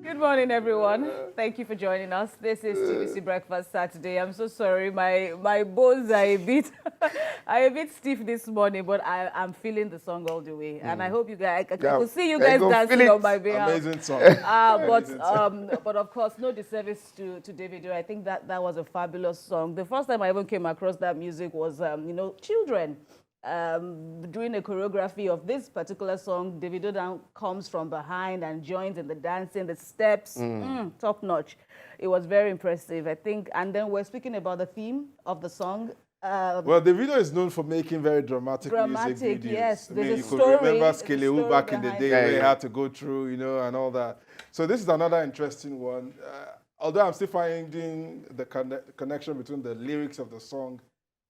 Good morning, everyone. Thank you for joining us. This is TVC Breakfast Saturday. I'm so sorry, my bones are a bit are a bit stiff this morning, but I'm feeling the song all the way, and I hope you guys. I can see you guys dancing on my behalf. Amazing song. But of course, no disservice to Davido. I think that was a fabulous song. The first time I even came across that music was children. Doing a choreography of this particular song. Davido now comes from behind and joins in the dancing, the steps, top notch. It was very impressive, I think. And then we're speaking about the theme of the song. Well, Davido is known for making very dramatic music videos. Yes. I mean, you could remember Skelewu back in the day where he had to go through, and all that. So this is another interesting one. Although I'm still finding the connection between the lyrics of the song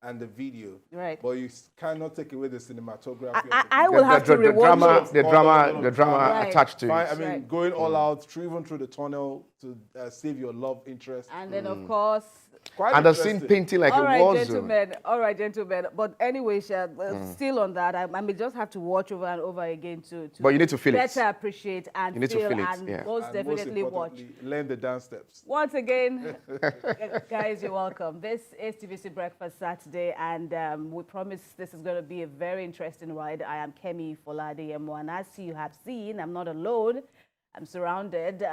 and the video, right? But you cannot take away the cinematography. I will have to rewatch the drama attached to it. I mean, going all out, even through the tunnel to save your love interest, and then of course. And the scene painting like a war zone. All right, gentlemen. But anyway, still on that, I may just have to watch over and over again to but you need to feel better appreciate and you need feel to feel it, and most definitely watch. Learn the dance steps. Once again, guys, you're welcome. This is TVC Breakfast Saturday, and we promise this is going to be a very interesting ride. I am Kemi Folade, and as you have seen, I'm not alone. I'm surrounded.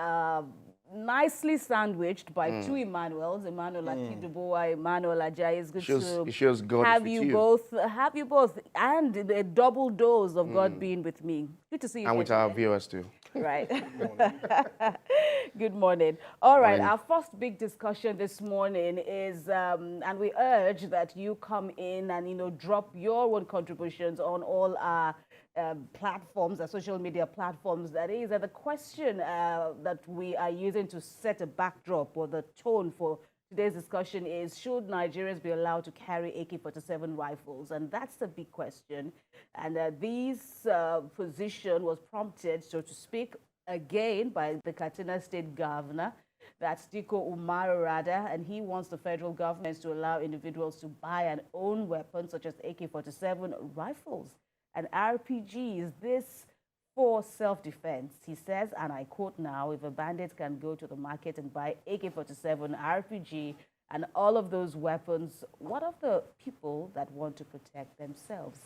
Nicely sandwiched by two Emmanuels, Emmanuel Akidubowa, Emmanuel Ajayi. It's good to have you both, and a double dose of God being with me. Good to see you. And with our viewers too. Right. Good morning. All right, our first big discussion this morning is, and we urge that you come in and drop your own contributions on all our platforms, our social media platforms. That is, the question that we are using to set a backdrop or the tone for today's discussion is: should Nigerians be allowed to carry AK-47 rifles? And that's the big question. And this position was prompted, so to speak, again by the Katsina State Governor. That's Diko Umaru, and he wants the federal government to allow individuals to buy and own weapons such as AK-47 rifles and RPGs. This for self-defense. He says, and I quote now, if a bandit can go to the market and buy AK-47, RPG, and all of those weapons, what of the people that want to protect themselves?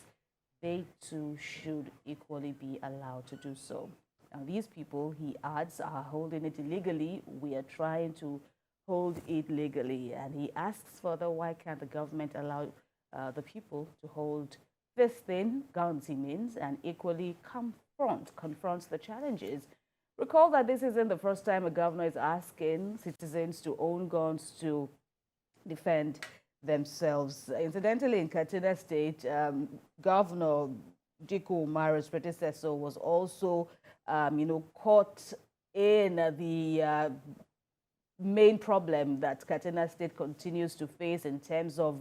They too should equally be allowed to do so. Now, these people, he adds, are holding it illegally. We are trying to hold it legally. And he asks further, why can't the government allow the people to hold this thing, guns he means, and equally confronts the challenges? Recall that this isn't the first time a governor is asking citizens to own guns to defend themselves. Incidentally, in Katsina State, Governor Diko Umaru's predecessor was also, caught in the main problem that Katsina State continues to face in terms of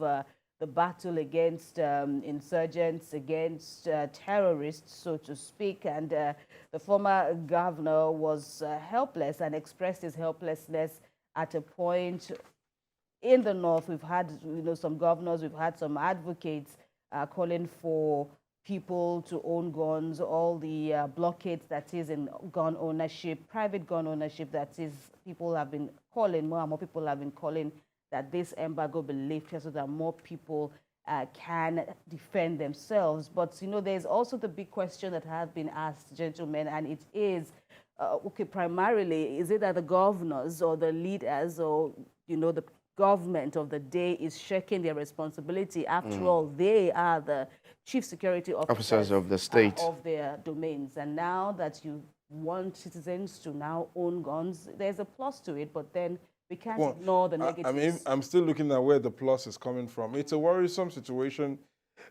the battle against insurgents, against terrorists, so to speak. And the former governor was helpless and expressed his helplessness at a point. In the north, we've had some governors, we've had some advocates calling for people to own guns, all the blockades that is in gun ownership, private gun ownership, that is, people have been calling, more and more people have been calling that this embargo be lifted so that more people can defend themselves. But, there's also the big question that has been asked, gentlemen, and it is, okay, primarily, is it that the governors or the leaders or, the government of the day is shirking their responsibility? After all, they are the chief security officers of the state, of their domains. And now that you want citizens to now own guns, there's a plus to it, but then we can't ignore the negatives. I mean, I'm still looking at where the plus is coming from. It's a worrisome situation.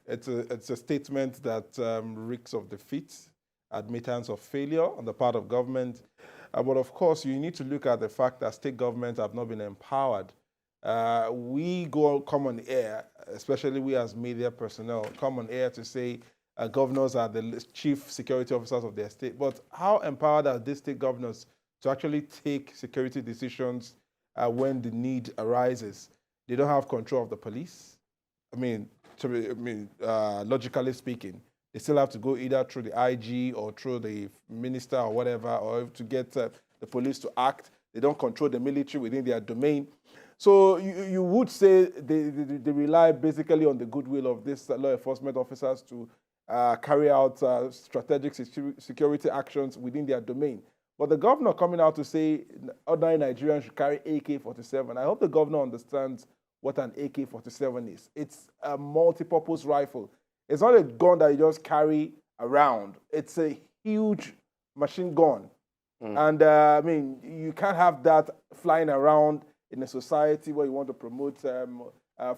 It's a statement that reeks of defeat, admittance of failure on the part of government. But of course, you need to look at the fact that state governments have not been empowered. We come on air, especially we as media personnel, come on air to say governors are the chief security officers of their state. But how empowered are these state governors to actually take security decisions when the need arises? They don't have control of the police. Logically speaking, they still have to go either through the IG or through the minister or whatever, or to get the police to act. They don't control the military within their domain. So you would say they rely basically on the goodwill of these law enforcement officers to carry out strategic security actions within their domain. But the governor coming out to say ordinary Nigerians should carry AK-47, I hope the governor understands what an AK-47 is. It's a multi-purpose rifle. It's not a gun that you just carry around. It's a huge machine gun. And I mean, you can't have that flying around in a society where you want to promote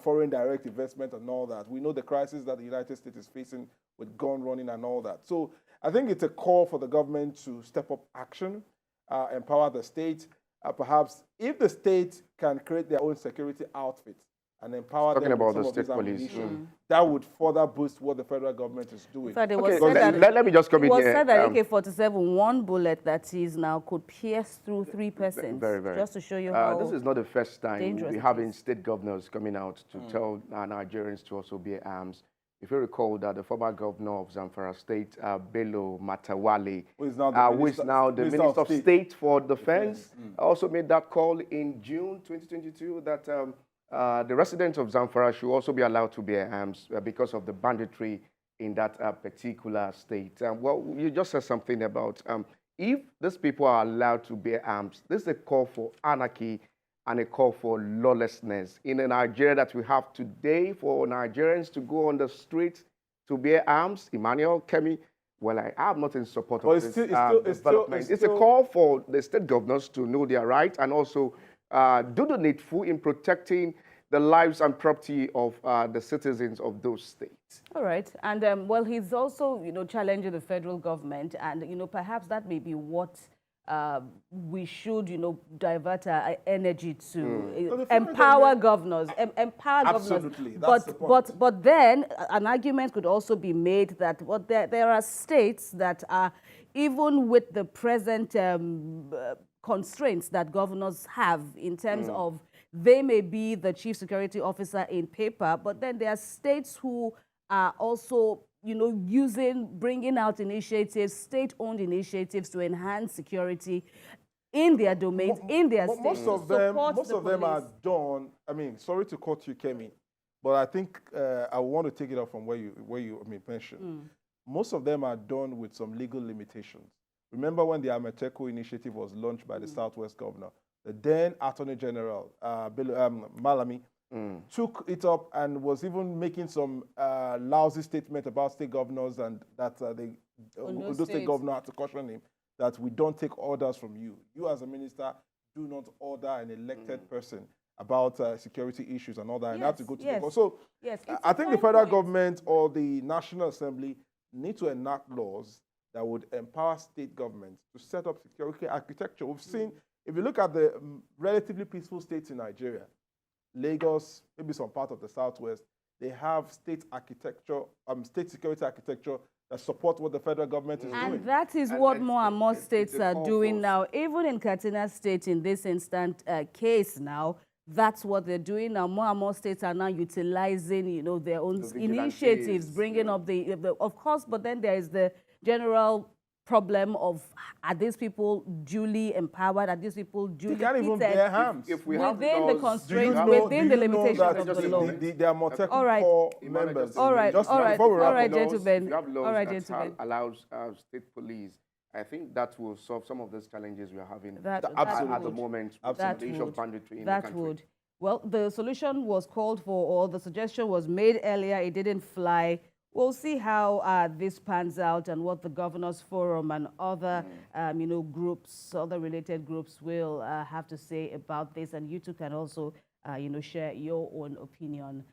foreign direct investment and all that. We know the crisis that the United States is facing with gun running and all that. So I think it's a call for the government to step up action, empower the state. Perhaps if the state can create their own security outfit and empower them with some of these ammunition, that would further boost what the federal government is doing. Let me just come in here. It was said that AK-47, one bullet that is now could pierce through 3 persons. Very. Just to show you how this is not the first time we're having state governors coming out to tell Nigerians to also bear arms. If you recall that the former governor of Zamfara State, Bello Matawale, who is now the Minister of State for Defense, also made that call in June 2022 that the residents of Zamfara should also be allowed to bear arms because of the banditry in that particular state. Well, you just said something about if these people are allowed to bear arms, this is a call for anarchy and a call for lawlessness. In a Nigeria that we have today, for Nigerians to go on the streets to bear arms, Emmanuel Kemi, well, I am not in support of this development. It's a call for the state governors to know their right and also do the needful in protecting the lives and property of the citizens of those states. All right. And, well, he's also, challenging the federal government. And, perhaps that may be what we should, divert our energy to. Empower governors. Empower Absolutely. governors. But then an argument could also be made that there are states that are, even with the present constraints that governors have in terms of they may be the chief security officer in paper, but then there are states who are also, bringing out initiatives, state-owned initiatives to enhance security in their domains, in their states. Most of them are done. I mean, sorry to cut you, Kemi, but I think I want to take it up from where you mentioned. Most of them are done with some legal limitations. Remember when the Ameteco initiative was launched by the Southwest governor? The then Attorney General, Malami, took it up and was even making some lousy statement about state governors and that the state governor had to caution him that we don't take orders from you. You as a minister do not order an elected person about security issues and all that, and have to go to the court. So I think the federal government or the National Assembly need to enact laws that would empower state governments to set up security architecture. We've seen, if you look at the relatively peaceful states in Nigeria, Lagos, maybe some part of the Southwest, they have state architecture, state security architecture that support what the federal government is doing. And that is what more and more states are doing now. Even in Katsina State, in this instant case now, that's what they're doing now. More and more states are now utilizing, their own initiatives, bringing up of course, but then there is the general problem of, are these people duly empowered? Are these people duly They can't even bear arms. If we within have the constraints, within the limitations of the law. They are more technical members. All right, gentlemen. All right, gentlemen. Allows state police. I think that will solve some of those challenges we are having at the moment. That would. Well, the solution was called for, or the suggestion was made earlier. It didn't fly. We'll see how this pans out and what the Governors Forum and other, groups, other related groups will have to say about this. And you two can also, share your own opinion